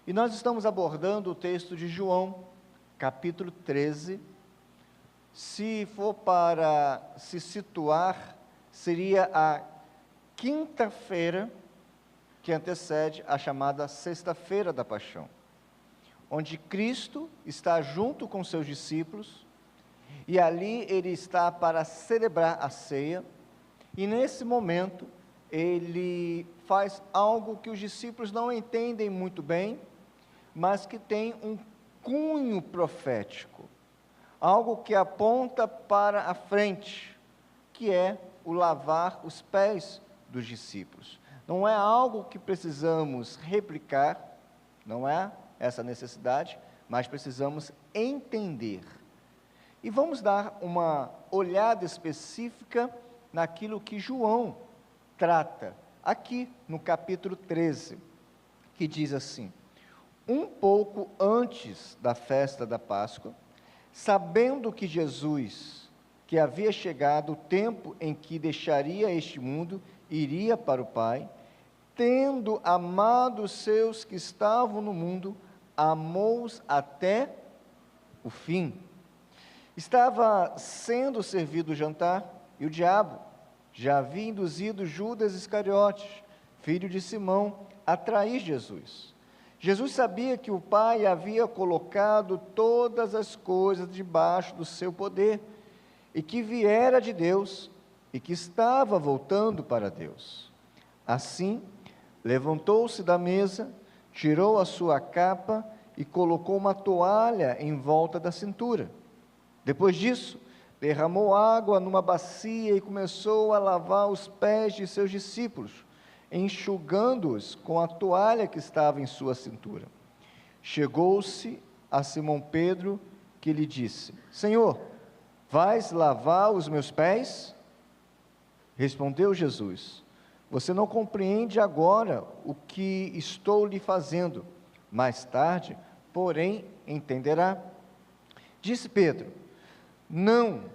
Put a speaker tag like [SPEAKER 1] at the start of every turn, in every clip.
[SPEAKER 1] E nós estamos abordando o texto de João, capítulo 13. Se for para se situar, seria a quinta-feira que antecede a chamada Sexta-feira da Paixão, onde Cristo está junto com seus discípulos, e ali ele está para celebrar a ceia, e nesse momento ele faz algo que os discípulos não entendem muito bem, mas que tem um cunho profético, algo que aponta para a frente, que é o lavar os pés dos discípulos. Não é algo que precisamos replicar, não é essa necessidade, mas precisamos entender. E vamos dar uma olhada específica naquilo que João trata, aqui no capítulo 13, que diz assim: um pouco antes da festa da Páscoa, sabendo que Jesus, que havia chegado o tempo em que deixaria este mundo, iria para o Pai, tendo amado os seus que estavam no mundo, amou-os até o fim. Estava sendo servido o jantar, e o diabo já havia induzido Judas Iscariotes, filho de Simão, a trair Jesus. Jesus sabia que o Pai havia colocado todas as coisas debaixo do seu poder, e que viera de Deus, e que estava voltando para Deus. Assim, levantou-se da mesa, tirou a sua capa e colocou uma toalha em volta da cintura. Depois disso, derramou água numa bacia e começou a lavar os pés de seus discípulos, enxugando-os com a toalha que estava em sua cintura. Chegou-se a Simão Pedro, que lhe disse: Senhor, vais lavar os meus pés? Respondeu Jesus: você não compreende agora o que estou lhe fazendo, mais tarde, porém, entenderá. Disse Pedro: não,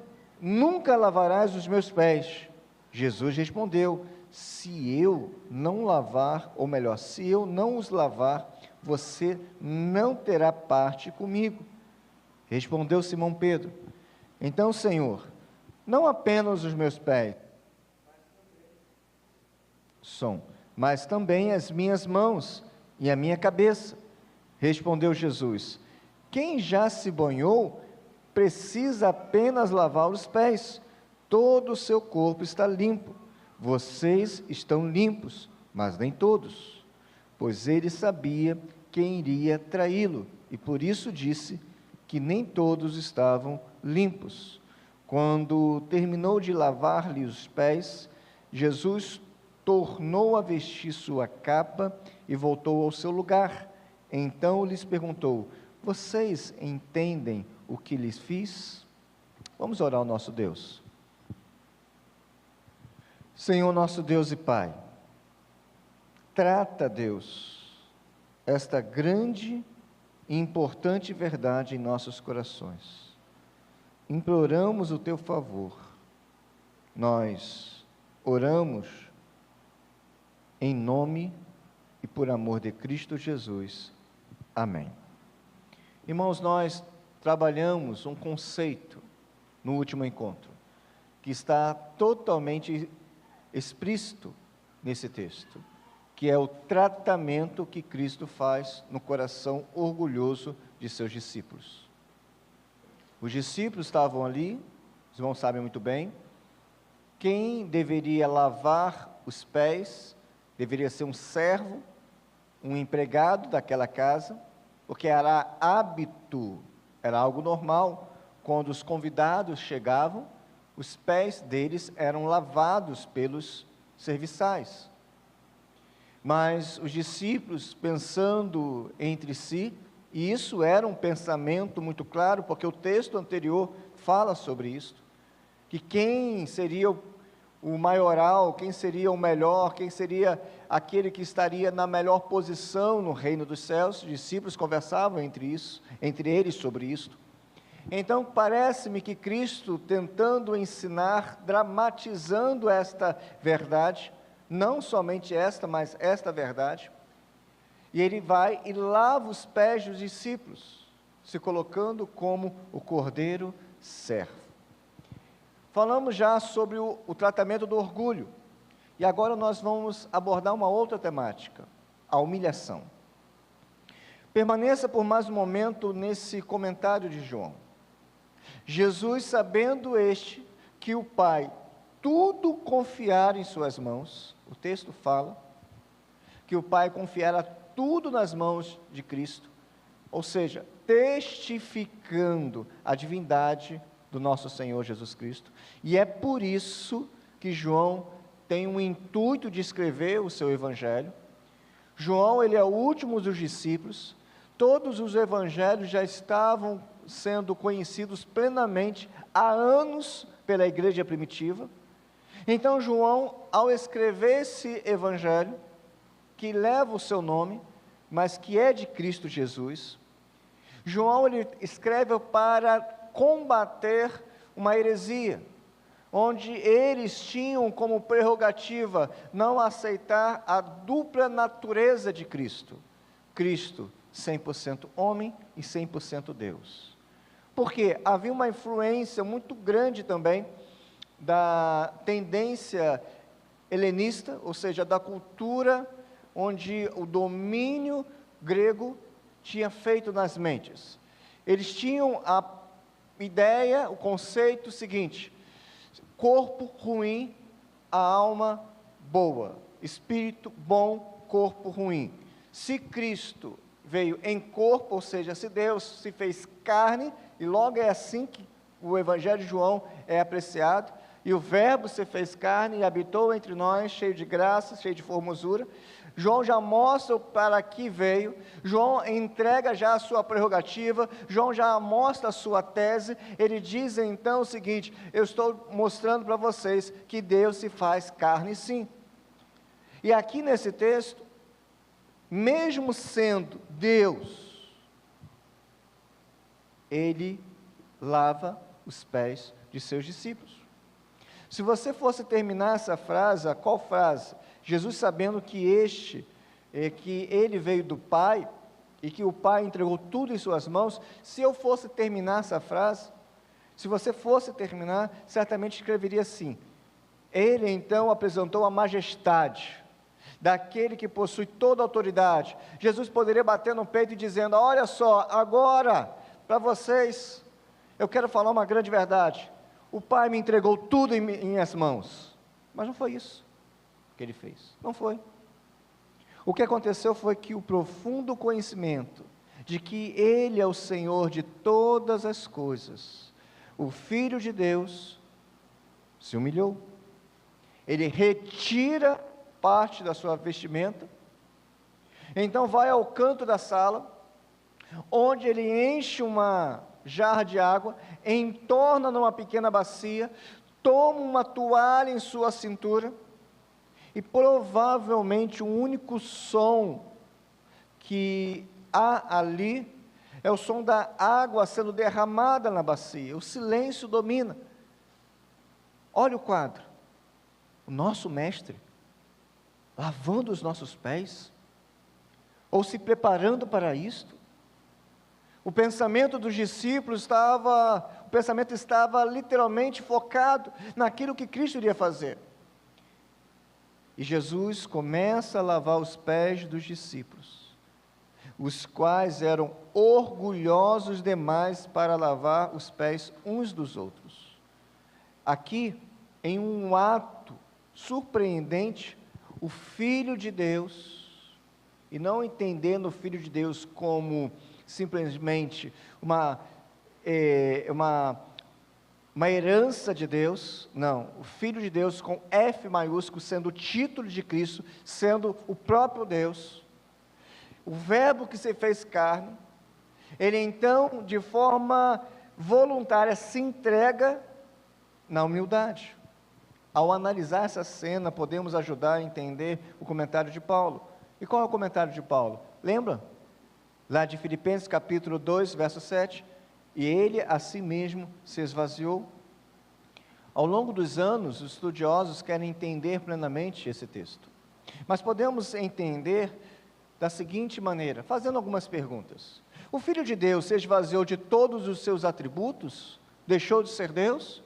[SPEAKER 1] nunca lavarás os meus pés. Jesus respondeu: se eu não lavar, ou melhor, se eu não os lavar, você não terá parte comigo. Respondeu Simão Pedro: então, Senhor, não apenas os meus pés, mas também as minhas mãos e a minha cabeça. Respondeu Jesus: quem já se banhou, precisa apenas lavar os pés, todo o seu corpo está limpo. Vocês estão limpos, mas nem todos. Pois ele sabia quem iria traí-lo, e por isso disse que nem todos estavam limpos. Quando terminou de lavar-lhe os pés, Jesus tornou a vestir sua capa e voltou ao seu lugar. Então lhes perguntou: vocês entendem o que lhes fiz? Vamos orar ao nosso Deus. Senhor nosso Deus e Pai, trata, Deus, esta grande e importante verdade em nossos corações. Imploramos o teu favor. Nós oramos em nome e por amor de Cristo Jesus. Amém. Irmãos, nós trabalhamos um conceito no último encontro, que está totalmente explícito nesse texto, que é o tratamento que Cristo faz no coração orgulhoso de seus discípulos. Os discípulos estavam ali, os irmãos sabem muito bem, quem deveria lavar os pés deveria ser um servo, um empregado daquela casa, porque era hábito, era algo normal, quando os convidados chegavam, os pés deles eram lavados pelos serviçais. Mas os discípulos, pensando entre si, e isso era um pensamento muito claro, porque o texto anterior fala sobre isso, que quem seria o maioral, quem seria o melhor, quem seria aquele que estaria na melhor posição no reino dos céus. Os discípulos conversavam entre eles sobre isso. Então parece-me que Cristo, tentando ensinar, dramatizando esta verdade, não somente esta, mas esta verdade, E ele vai e lava os pés dos discípulos, se colocando como o cordeiro servo. Falamos já sobre o tratamento do orgulho, e agora nós vamos abordar uma outra temática, a humilhação. Permaneça por mais um momento nesse comentário de João. Jesus, sabendo que o Pai tudo confiara em suas mãos, o texto fala que o Pai confiara tudo nas mãos de Cristo, ou seja, testificando a divindade do nosso Senhor Jesus Cristo, e é por isso que João tem o intuito de escrever o seu evangelho. João, ele é o último dos discípulos, todos os evangelhos já estavam sendo conhecidos plenamente há anos pela igreja primitiva. Então João, ao escrever esse evangelho, que leva o seu nome, mas que é de Cristo Jesus, João ele escreve para combater uma heresia, onde eles tinham como prerrogativa não aceitar a dupla natureza de Cristo. Cristo 100% homem e 100% Deus. Porque havia uma influência muito grande também da tendência helenista, ou seja, da cultura onde o domínio grego tinha feito nas mentes. Eles tinham a ideia, o conceito seguinte: corpo ruim, a alma boa, espírito bom, corpo ruim. Se Cristo veio em corpo, ou seja, se Deus se fez carne, e logo é assim que o Evangelho de João é apreciado, e o Verbo se fez carne e habitou entre nós, cheio de graça, cheio de formosura. João já mostra para que veio, João entrega já a sua prerrogativa, João já mostra a sua tese. Ele diz então o seguinte: eu estou mostrando para vocês que Deus se faz carne sim. E aqui nesse texto, mesmo sendo Deus, ele lava os pés de seus discípulos. Se você fosse terminar essa frase, qual frase? Jesus, sabendo que que ele veio do Pai, e que o Pai entregou tudo em suas mãos. Se eu fosse terminar essa frase, se você fosse terminar, certamente escreveria assim: ele então apresentou a majestade daquele que possui toda a autoridade. Jesus poderia bater no peito e dizendo: olha só, agora, para vocês, eu quero falar uma grande verdade, o Pai me entregou tudo em minhas mãos. Mas não foi isso que ele fez, não foi. O que aconteceu foi que o profundo conhecimento de que ele é o Senhor de todas as coisas, o Filho de Deus, se humilhou. Ele retira parte da sua vestimenta, então vai ao canto da sala, onde ele enche uma jarra de água, entorna numa pequena bacia, toma uma toalha em sua cintura, e provavelmente o único som que há ali é o som da água sendo derramada na bacia. O silêncio domina. Olha o quadro, o nosso mestre lavando os nossos pés, ou se preparando para isto. O pensamento dos discípulos estava literalmente focado naquilo que Cristo iria fazer. E Jesus começa a lavar os pés dos discípulos, os quais eram orgulhosos demais para lavar os pés uns dos outros. Aqui, em um ato surpreendente, o Filho de Deus, e não entendendo o Filho de Deus como simplesmente uma herança de Deus, não, o Filho de Deus com F maiúsculo, sendo o título de Cristo, sendo o próprio Deus, o Verbo que se fez carne, ele então, de forma voluntária, se entrega na humildade. Ao analisar essa cena, podemos ajudar a entender o comentário de Paulo. E qual é o comentário de Paulo? Lembra? Lá de Filipenses capítulo 2, verso 7, e ele a si mesmo se esvaziou. Ao longo dos anos, os estudiosos querem entender plenamente esse texto, mas podemos entender da seguinte maneira, fazendo algumas perguntas. O Filho de Deus se esvaziou de todos os seus atributos? Deixou de ser Deus?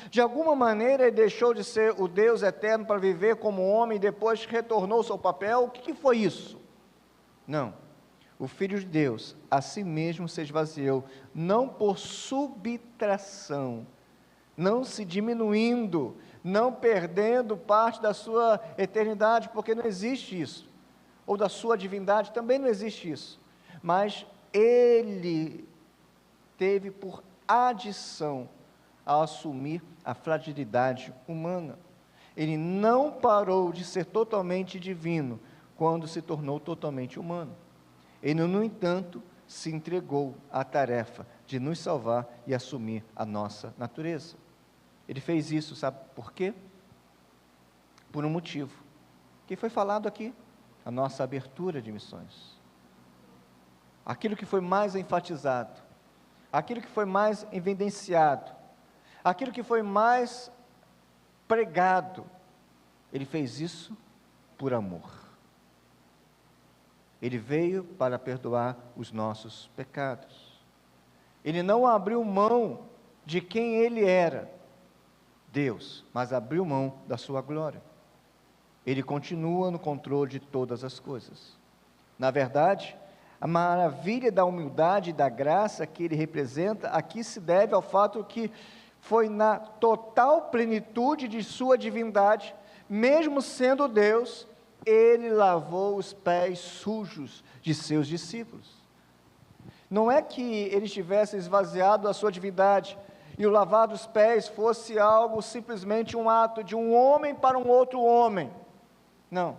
[SPEAKER 1] De alguma maneira ele deixou de ser o Deus eterno para viver como homem e depois retornou ao seu papel? O que foi isso? Não. O Filho de Deus a si mesmo se esvaziou, não por subtração, não se diminuindo, não perdendo parte da sua eternidade, porque não existe isso, ou da sua divindade, também não existe isso, mas ele teve por adição ao assumir a fragilidade humana. Ele não parou de ser totalmente divino quando se tornou totalmente humano. Ele, no entanto, se entregou à tarefa de nos salvar e assumir a nossa natureza. Ele fez isso, sabe por quê? Por um motivo, que foi falado aqui, a nossa abertura de missões. Aquilo que foi mais enfatizado, aquilo que foi mais evidenciado, aquilo que foi mais pregado, ele fez isso por amor. Ele veio para perdoar os nossos pecados. Ele não abriu mão de quem ele era, Deus, mas abriu mão da sua glória. Ele continua no controle de todas as coisas. Na verdade, a maravilha da humildade e da graça que ele representa aqui se deve ao fato que foi na total plenitude de sua divindade, mesmo sendo Deus, ele lavou os pés sujos de seus discípulos. Não é que ele tivesse esvaziado a sua divindade e o lavar dos pés fosse algo simplesmente um ato de um homem para um outro homem. Não.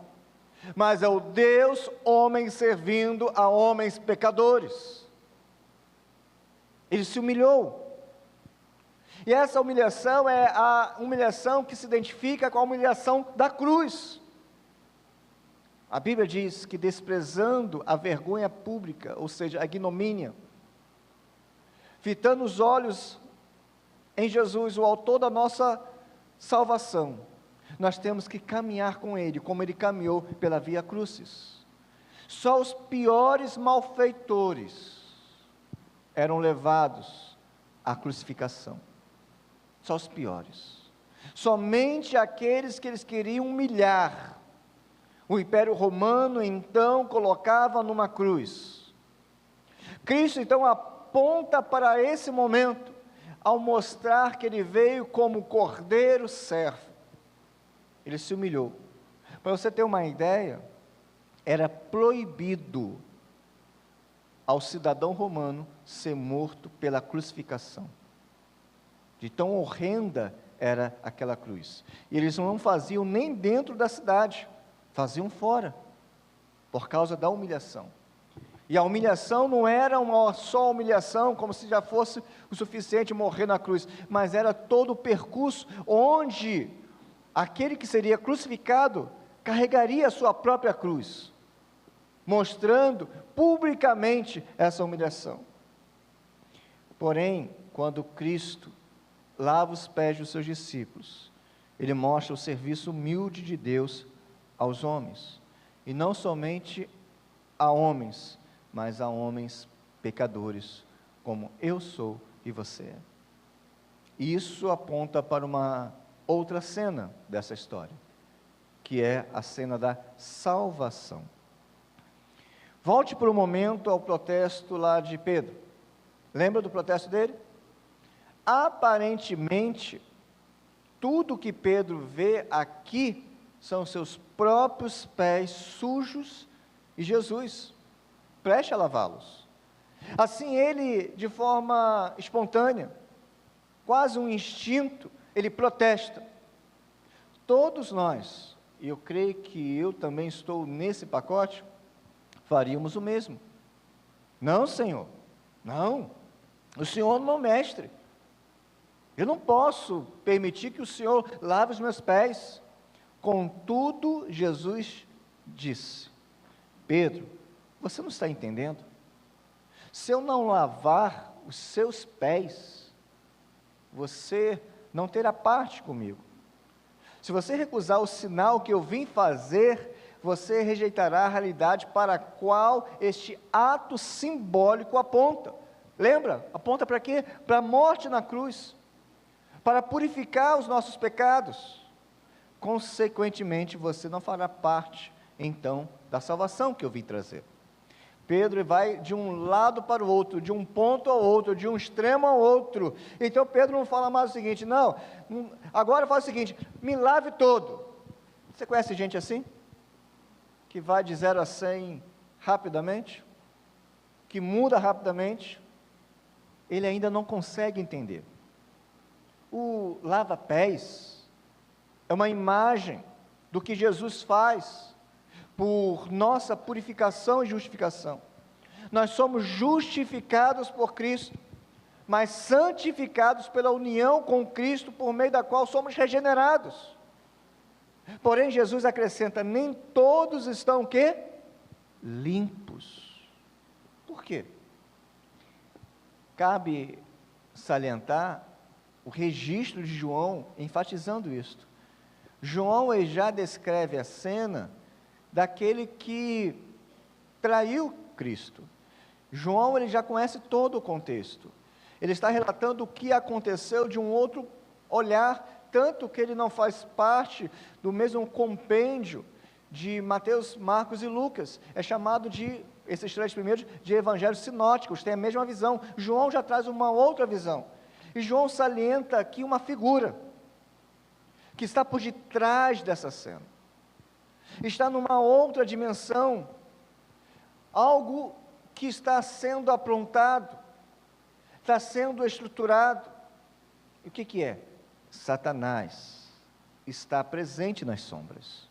[SPEAKER 1] Mas é o Deus homem servindo a homens pecadores. Ele se humilhou. E essa humilhação é a humilhação que se identifica com a humilhação da cruz. A Bíblia diz que desprezando a vergonha pública, ou seja, a ignomínia, fitando os olhos em Jesus, o autor da nossa salvação, nós temos que caminhar com Ele, como Ele caminhou pela via crucis. Só os piores malfeitores eram levados à crucificação. Só os piores. Somente aqueles que eles queriam humilhar. O Império Romano, então, colocava numa cruz. Cristo, então, aponta para esse momento, ao mostrar que Ele veio como Cordeiro servo. Ele se humilhou. Para você ter uma ideia, era proibido ao cidadão romano ser morto pela crucificação. De tão horrenda era aquela cruz. E eles não faziam nem dentro da cidade, faziam fora, por causa da humilhação. E a humilhação não era uma só humilhação, como se já fosse o suficiente morrer na cruz, mas era todo o percurso onde aquele que seria crucificado carregaria a sua própria cruz, mostrando publicamente essa humilhação. Porém, quando Cristo lava os pés dos seus discípulos, Ele mostra o serviço humilde de Deus aos homens, e não somente a homens, mas a homens pecadores, como eu sou e você é. E isso aponta para uma outra cena dessa história, que é a cena da salvação. Volte por um momento ao protesto lá de Pedro. Lembra do protesto dele? Aparentemente, tudo que Pedro vê aqui são seus próprios pés sujos e Jesus preste a lavá-los. Assim ele, de forma espontânea, quase um instinto, ele protesta. Todos nós, e eu creio que eu também estou nesse pacote, faríamos o mesmo. Não, Senhor, não, o Senhor não é o mestre. Eu não posso permitir que o Senhor lave os meus pés. Contudo, Jesus disse: Pedro, você não está entendendo? Se eu não lavar os seus pés, você não terá parte comigo. Se você recusar o sinal que eu vim fazer, você rejeitará a realidade para a qual este ato simbólico aponta. Lembra? Aponta para quê? Para a morte na cruz, para purificar os nossos pecados. Consequentemente, você não fará parte, então, da salvação que eu vim trazer. Pedro vai de um lado para o outro, de um ponto ao outro, de um extremo ao outro. Então Pedro não fala mais o seguinte, não, agora fala o seguinte, me lave todo. Você conhece gente assim? Que vai de 0 a 100 rapidamente? Que muda rapidamente? Ele ainda não consegue entender. O lava-pés é uma imagem do que Jesus faz por nossa purificação e justificação. Nós somos justificados por Cristo, mas santificados pela união com Cristo, por meio da qual somos regenerados. Porém, Jesus acrescenta, nem todos estão o quê? Limpos. Por quê? Cabe salientar o registro de João, enfatizando isto. João ele já descreve a cena daquele que traiu Cristo. João ele já conhece todo o contexto. Ele está relatando o que aconteceu de um outro olhar, tanto que ele não faz parte do mesmo compêndio de Mateus, Marcos e Lucas. É chamado de, esses 3 primeiros, de evangelhos sinóticos, tem a mesma visão. João já traz uma outra visão. E João salienta aqui uma figura que está por detrás dessa cena. Está numa outra dimensão, algo que está sendo aprontado, está sendo estruturado. E o que é? Satanás está presente nas sombras.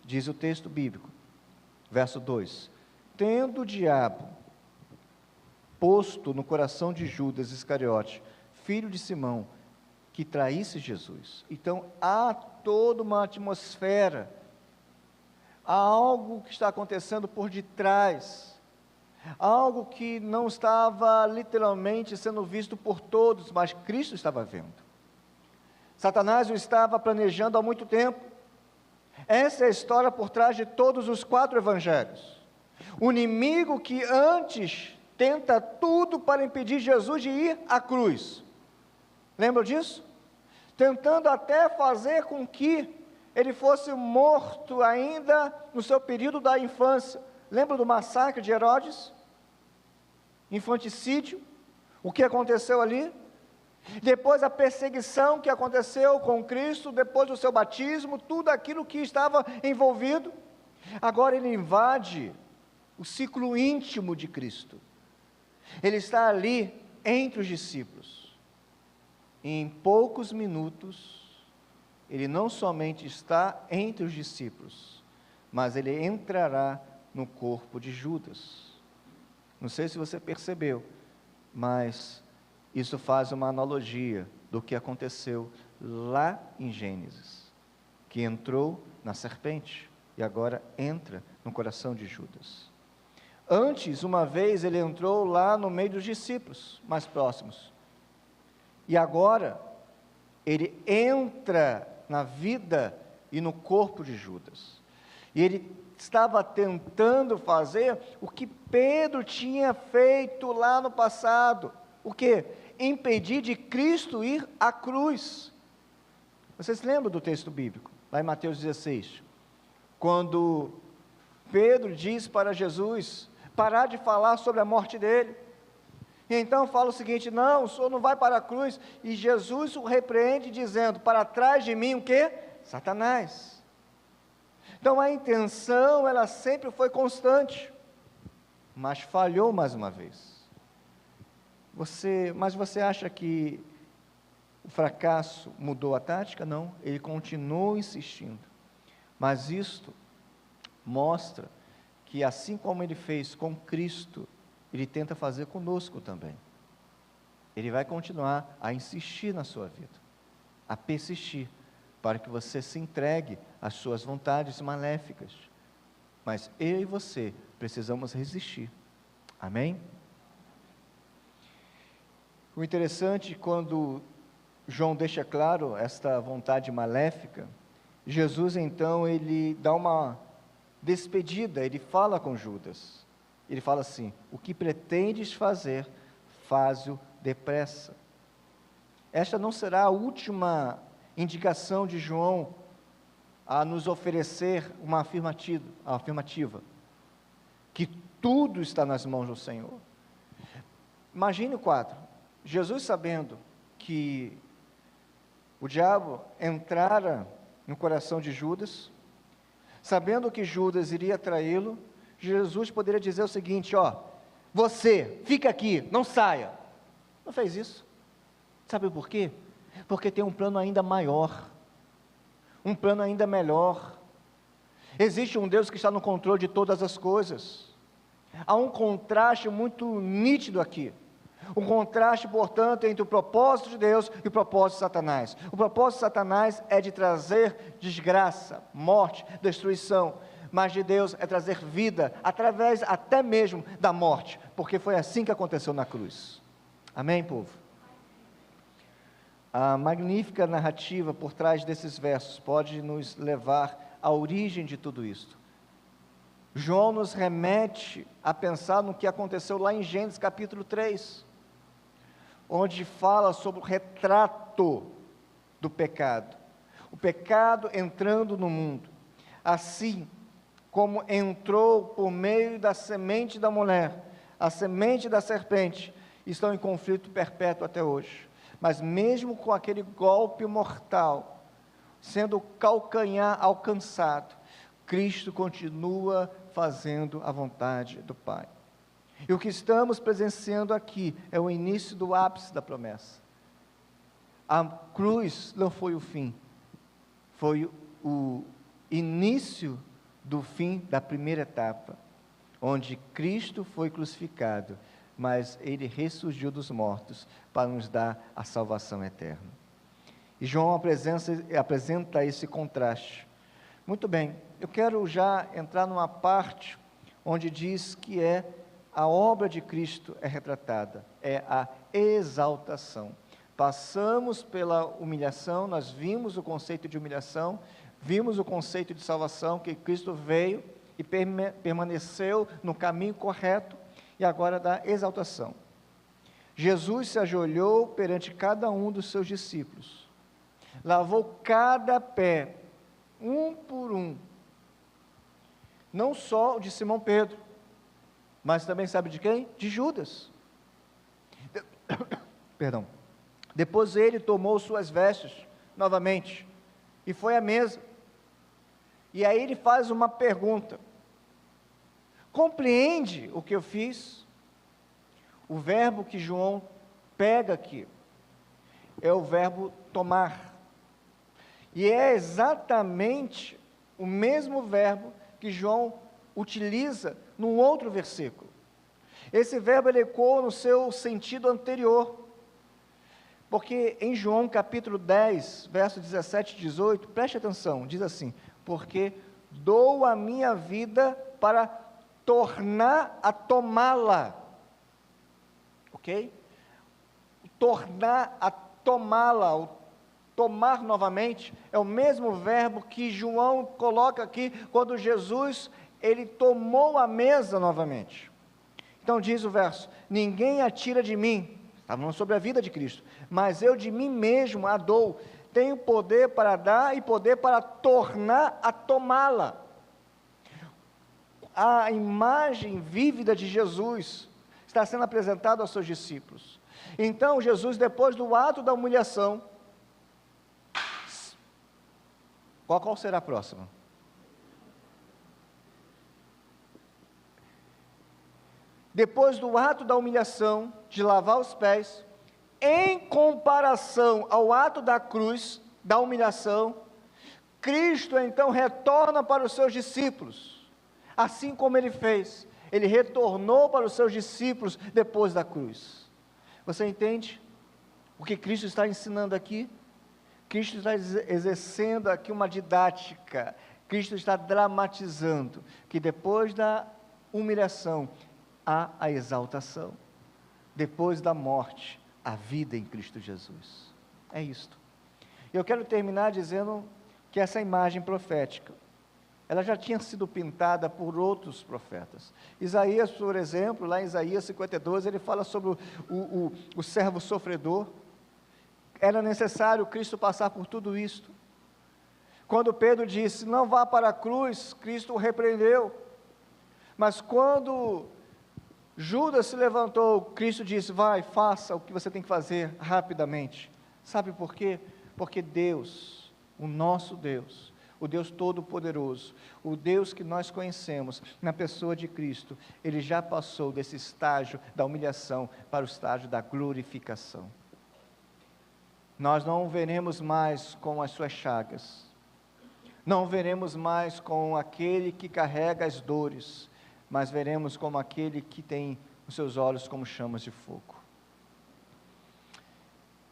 [SPEAKER 1] Diz o texto bíblico, verso 2: tendo o diabo posto no coração de Judas Iscariote, filho de Simão, que traísse Jesus. Então há toda uma atmosfera, há algo que está acontecendo por detrás, algo que não estava literalmente sendo visto por todos, mas Cristo estava vendo. Satanás o estava planejando há muito tempo. Essa é a história por trás de todos os 4 evangelhos. O inimigo que antes tenta tudo para impedir Jesus de ir à cruz. Lembra disso? Tentando até fazer com que ele fosse morto ainda no seu período da infância. Lembra do massacre de Herodes? Infanticídio, o que aconteceu ali? Depois a perseguição que aconteceu com Cristo, depois do seu batismo, tudo aquilo que estava envolvido. Agora ele invade o ciclo íntimo de Cristo. Ele está ali entre os discípulos. E em poucos minutos, ele não somente está entre os discípulos, mas ele entrará no corpo de Judas. Não sei se você percebeu, mas isso faz uma analogia do que aconteceu lá em Gênesis, que entrou na serpente e agora entra no coração de Judas. Antes, uma vez, ele entrou lá no meio dos discípulos mais próximos, e agora ele entra na vida e no corpo de Judas, e ele estava tentando fazer o que Pedro tinha feito lá no passado. O quê? Impedir de Cristo ir à cruz. Vocês lembram do texto bíblico? Lá em Mateus 16, quando Pedro diz para Jesus parar de falar sobre a morte dele, e então fala o seguinte: não, o senhor não vai para a cruz, e Jesus o repreende dizendo, para trás de mim o quê? Satanás. Então a intenção, ela sempre foi constante, mas falhou mais uma vez. Mas você acha que o fracasso mudou a tática? Não, ele continuou insistindo. Mas isto mostra que assim como ele fez com Cristo, ele tenta fazer conosco também. Ele vai continuar a insistir na sua vida, a persistir, para que você se entregue às suas vontades maléficas. Mas eu e você precisamos resistir. Amém? O interessante, quando João deixa claro esta vontade maléfica, Jesus então ele dá uma despedida, ele fala com Judas. Ele fala assim: o que pretendes fazer, faze-o depressa. Esta não será a última indicação de João a nos oferecer uma afirmativa, que tudo está nas mãos do Senhor. Imagine o quadro: Jesus, sabendo que o diabo entrara no coração de Judas, sabendo que Judas iria traí-lo, Jesus poderia dizer o seguinte: ó, você, fica aqui, não saia. Não fez isso. Sabe por quê? Porque tem um plano ainda maior, um plano ainda melhor. Existe um Deus que está no controle de todas as coisas. Há um contraste muito nítido aqui. Um contraste, portanto, entre o propósito de Deus e o propósito de Satanás. O propósito de Satanás é de trazer desgraça, morte, destruição, mas de Deus é trazer vida, através até mesmo da morte, porque foi assim que aconteceu na cruz. Amém, povo? A magnífica narrativa por trás desses versos pode nos levar à origem de tudo isto. João nos remete a pensar no que aconteceu lá em Gênesis capítulo 3, onde fala sobre o retrato do pecado. O pecado entrando no mundo, assim como entrou por meio da semente da mulher, a semente da serpente, estão em conflito perpétuo até hoje. Mas mesmo com aquele golpe mortal, sendo o calcanhar alcançado, Cristo continua fazendo a vontade do Pai. E o que estamos presenciando aqui é o início do ápice da promessa. A cruz não foi o fim, foi o início do fim da primeira etapa, onde Cristo foi crucificado, mas Ele ressurgiu dos mortos para nos dar a salvação eterna. E João apresenta esse contraste. Muito bem, eu quero já entrar numa parte onde diz que a obra de Cristo é retratada, é a exaltação. Passamos pela humilhação, nós vimos o conceito de humilhação, vimos o conceito de salvação, que Cristo veio e permaneceu no caminho correto, e agora da exaltação. Jesus se ajoelhou perante cada um dos seus discípulos, lavou cada pé, um por um, não só o de Simão Pedro, mas também sabe de quem? De Judas. Perdão. Depois ele tomou suas vestes novamente e foi à mesa. E aí ele faz uma pergunta: compreende o que eu fiz? O verbo que João pega aqui é o verbo tomar. E é exatamente o mesmo verbo que João utiliza num outro versículo. Esse verbo ele ecoa no seu sentido anterior, porque em João capítulo 10, versos 17 e 18, preste atenção, diz assim: porque dou a minha vida para tornar a tomá-la. Ok? Tornar a tomá-la, o tomar novamente, é o mesmo verbo que João coloca aqui, quando Jesus, ele tomou a mesa novamente. Então diz o verso: ninguém a tira de mim, está falando sobre a vida de Cristo, mas eu de mim mesmo a dou, tenho poder para dar e poder para tornar a tomá-la. A imagem vívida de Jesus está sendo apresentada aos seus discípulos. Então Jesus, depois do ato da humilhação, qual será a próxima? Depois do ato da humilhação, de lavar os pés, em comparação ao ato da cruz, da humilhação, Cristo então retorna para os seus discípulos, assim como ele fez, ele retornou para os seus discípulos depois da cruz. Você entende o que Cristo está ensinando aqui? Cristo está exercendo aqui uma didática, Cristo está dramatizando, que depois da humilhação, há a exaltação, depois da morte, a vida em Cristo Jesus. É isto. Eu quero terminar dizendo que essa imagem profética ela já tinha sido pintada por outros profetas. Isaías, por exemplo, lá em Isaías 52, ele fala sobre o servo sofredor. Era necessário Cristo passar por tudo isto. Quando Pedro disse, não vá para a cruz, Cristo o repreendeu. Mas quando Judas se levantou, Cristo disse, vai, faça o que você tem que fazer rapidamente. Sabe por quê? Porque Deus, o nosso Deus, o Deus Todo-Poderoso, o Deus que nós conhecemos, na pessoa de Cristo, Ele já passou desse estágio da humilhação para o estágio da glorificação. Nós não o veremos mais com as suas chagas, não o veremos mais com aquele que carrega as dores, mas veremos como aquele que tem os seus olhos como chamas de fogo.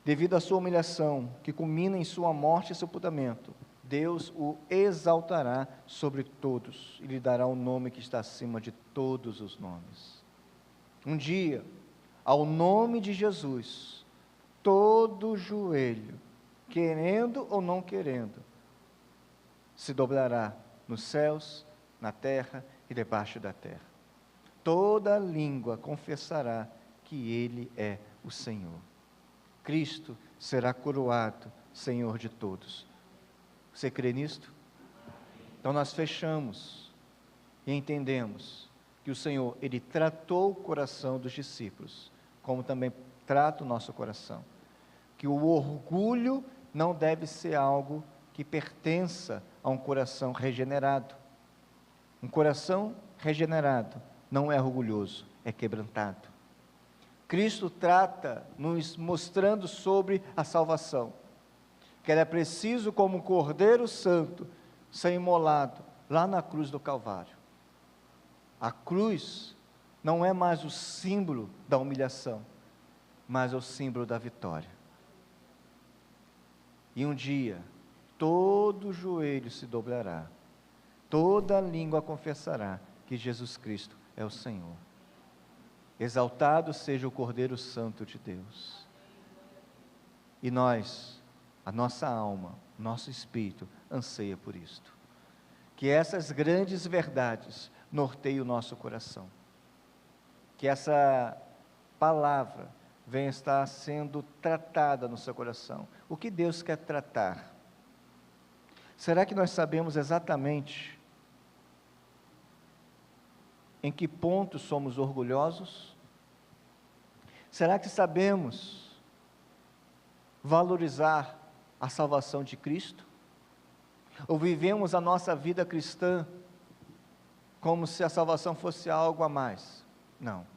[SPEAKER 1] Devido à sua humilhação, que culmina em sua morte e sepultamento, Deus o exaltará sobre todos e lhe dará um nome que está acima de todos os nomes. Um dia, ao nome de Jesus, todo joelho, querendo ou não querendo, se doblará nos céus, na terra e debaixo da terra. Toda língua confessará que Ele é o Senhor. Cristo será coroado Senhor de todos. Você crê nisto? Então nós fechamos e entendemos que o Senhor, Ele tratou o coração dos discípulos, como também trata o nosso coração. Que o orgulho não deve ser algo que pertença a um coração regenerado. Um coração regenerado não é orgulhoso, é quebrantado. Cristo trata, nos mostrando sobre a salvação, que era preciso, como um Cordeiro Santo, ser imolado lá na cruz do Calvário. A cruz não é mais o símbolo da humilhação, mas é o símbolo da vitória. E um dia, todo joelho se dobrará, toda língua confessará que Jesus Cristo é o Senhor. Exaltado seja o Cordeiro Santo de Deus. E nós, a nossa alma, nosso espírito, anseia por isto. Que essas grandes verdades norteiem o nosso coração. Que essa palavra venha estar sendo tratada no seu coração. O que Deus quer tratar? Será que nós sabemos exatamente em que ponto somos orgulhosos? Será que sabemos valorizar a salvação de Cristo? Ou vivemos a nossa vida cristã como se a salvação fosse algo a mais? Não.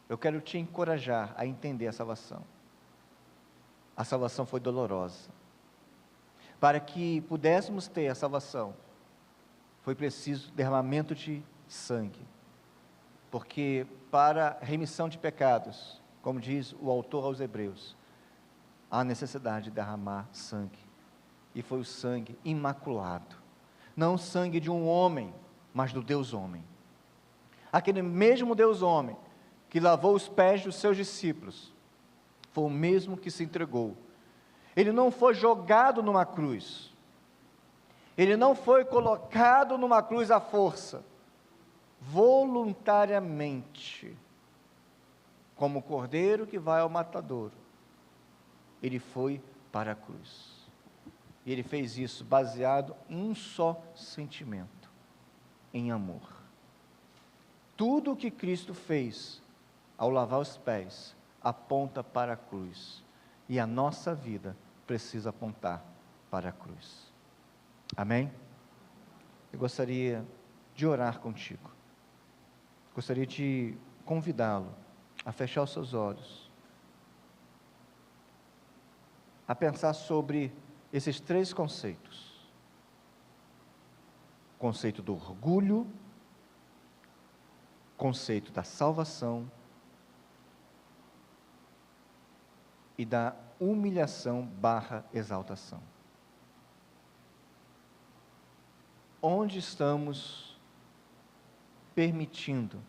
[SPEAKER 1] Eu quero te encorajar a entender a salvação. A salvação foi dolorosa. Para que pudéssemos ter a salvação, foi preciso derramamento de sangue. Porque para remissão de pecados, como diz o autor aos Hebreus, há necessidade de derramar sangue. E foi o sangue imaculado. Não o sangue de um homem, mas do Deus homem. Aquele mesmo Deus homem que lavou os pés dos seus discípulos, foi o mesmo que se entregou. Ele não foi jogado numa cruz. Ele não foi colocado numa cruz à força. Voluntariamente, como o cordeiro que vai ao matadouro, ele foi para a cruz. E ele fez isso baseado em um só sentimento, em amor. Tudo o que Cristo fez ao lavar os pés aponta para a cruz, e a nossa vida precisa apontar para a cruz. Amém? Eu gostaria de orar contigo. Gostaria de convidá-lo a fechar os seus olhos, a pensar sobre esses três conceitos: conceito do orgulho, conceito da salvação e da humilhação / exaltação. Onde estamos permitindo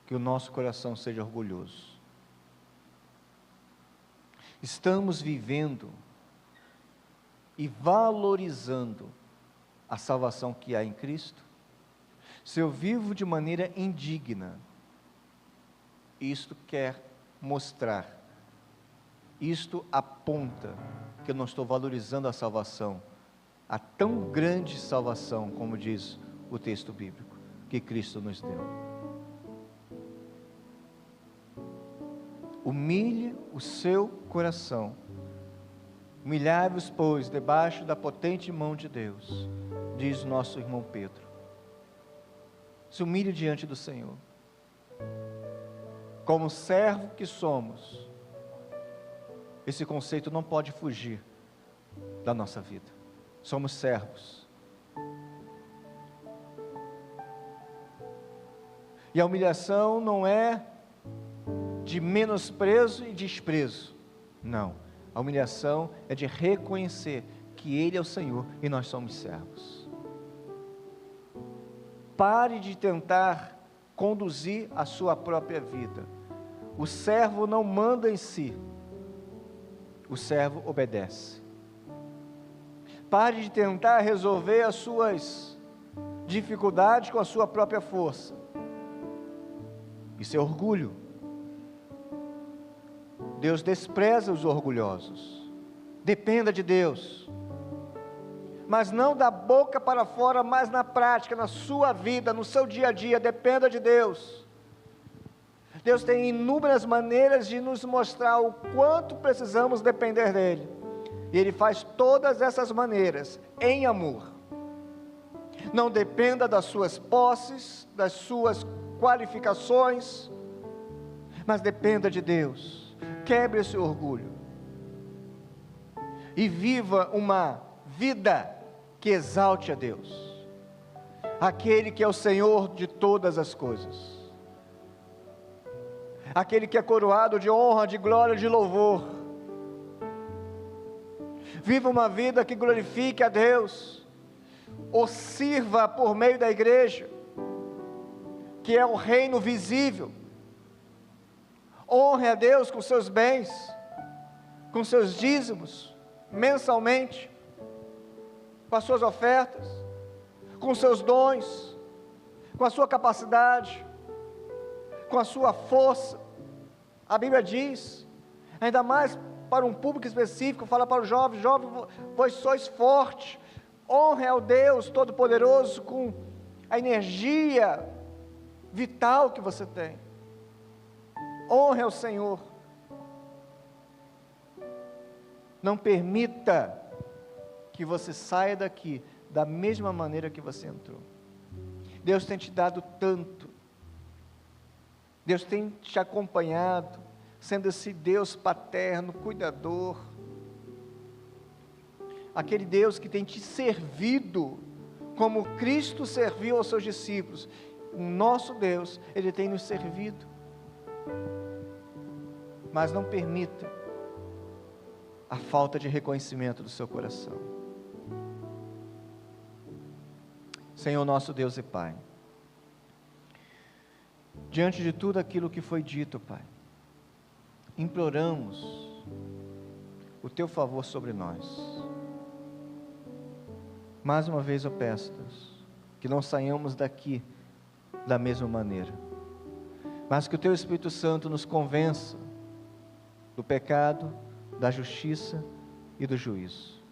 [SPEAKER 1] que o nosso coração seja orgulhoso? Estamos vivendo e valorizando a salvação que há em Cristo, se eu vivo de maneira indigna, isto quer mostrar, isto aponta que eu não estou valorizando a salvação, a tão grande salvação, como diz o texto bíblico, que Cristo nos deu. Humilhe o seu coração, humilhai-vos, pois, debaixo da potente mão de Deus, diz nosso irmão Pedro. Se humilhe diante do Senhor, como servo que somos. Esse conceito não pode fugir da nossa vida. Somos servos. E a humilhação não é de menosprezo e desprezo. Não. A humilhação é de reconhecer que Ele é o Senhor e nós somos servos. Pare de tentar conduzir a sua própria vida. O servo não manda em si. O servo obedece. Pare de tentar resolver as suas dificuldades com a sua própria força. Isso é orgulho. Deus despreza os orgulhosos. Dependa de Deus. Mas não da boca para fora, mas na prática, na sua vida, no seu dia a dia, dependa de Deus. Deus tem inúmeras maneiras de nos mostrar o quanto precisamos depender dEle. E Ele faz todas essas maneiras em amor. Não dependa das suas posses, das suas qualificações, mas dependa de Deus. Quebre esse orgulho. E viva uma vida que exalte a Deus. Aquele que é o Senhor de todas as coisas. Aquele que é coroado de honra, de glória, de louvor. Viva uma vida que glorifique a Deus, ou sirva por meio da igreja, que é o reino visível. Honre a Deus com seus bens, com seus dízimos, mensalmente, com as suas ofertas, com seus dons, com a sua capacidade, com a sua força. A Bíblia diz, ainda mais para um público específico, fala para os jovens: jovens, vós sois fortes, honre ao Deus Todo-Poderoso com a energia vital que você tem, honre ao Senhor. Não permita que você saia daqui da mesma maneira que você entrou. Deus tem te dado tanto, Deus tem te acompanhado, sendo esse Deus paterno, cuidador, aquele Deus que tem te servido, como Cristo serviu aos seus discípulos. O nosso Deus, Ele tem nos servido, mas não permita a falta de reconhecimento do seu coração. Senhor nosso Deus e Pai, diante de tudo aquilo que foi dito, Pai, imploramos o Teu favor sobre nós. Mais uma vez eu peço, Deus, que não saiamos daqui da mesma maneira, mas que o Teu Espírito Santo nos convença do pecado, da justiça e do juízo.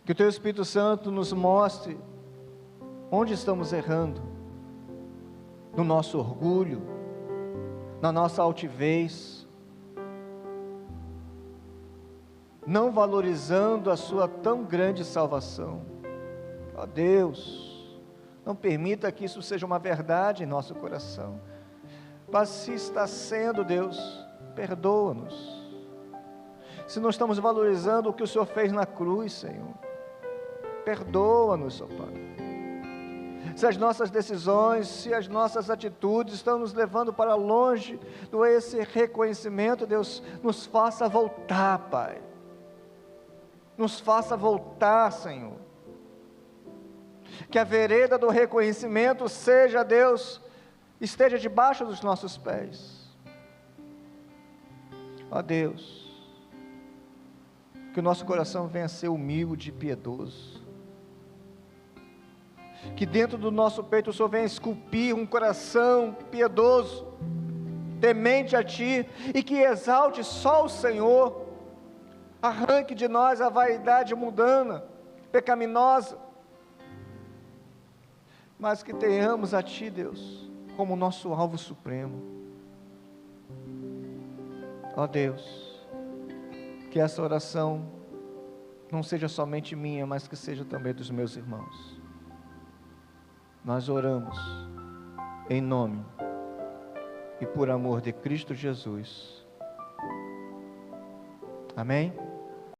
[SPEAKER 1] Que o Teu Espírito Santo nos mostre onde estamos errando, no nosso orgulho, na nossa altivez, não valorizando a Sua tão grande salvação. Ó Deus, não permita que isso seja uma verdade em nosso coração, mas se está sendo, Deus, perdoa-nos. Se não estamos valorizando o que o Senhor fez na cruz, Senhor, perdoa-nos, ó Pai. Se as nossas decisões, se as nossas atitudes estão nos levando para longe do esse reconhecimento, Deus, nos faça voltar, Pai. Nos faça voltar, Senhor. Que a vereda do reconhecimento seja, Deus, esteja debaixo dos nossos pés. Ó Deus, que o nosso coração venha a ser humilde e piedoso. Que dentro do nosso peito o Senhor venha esculpir um coração piedoso, temente a Ti, e que exalte só o Senhor. Arranque de nós a vaidade mundana, pecaminosa, mas que tenhamos a Ti, Deus, como nosso alvo supremo. Ó Deus, que essa oração não seja somente minha, mas que seja também dos meus irmãos. Nós oramos em nome e por amor de Cristo Jesus. Amém?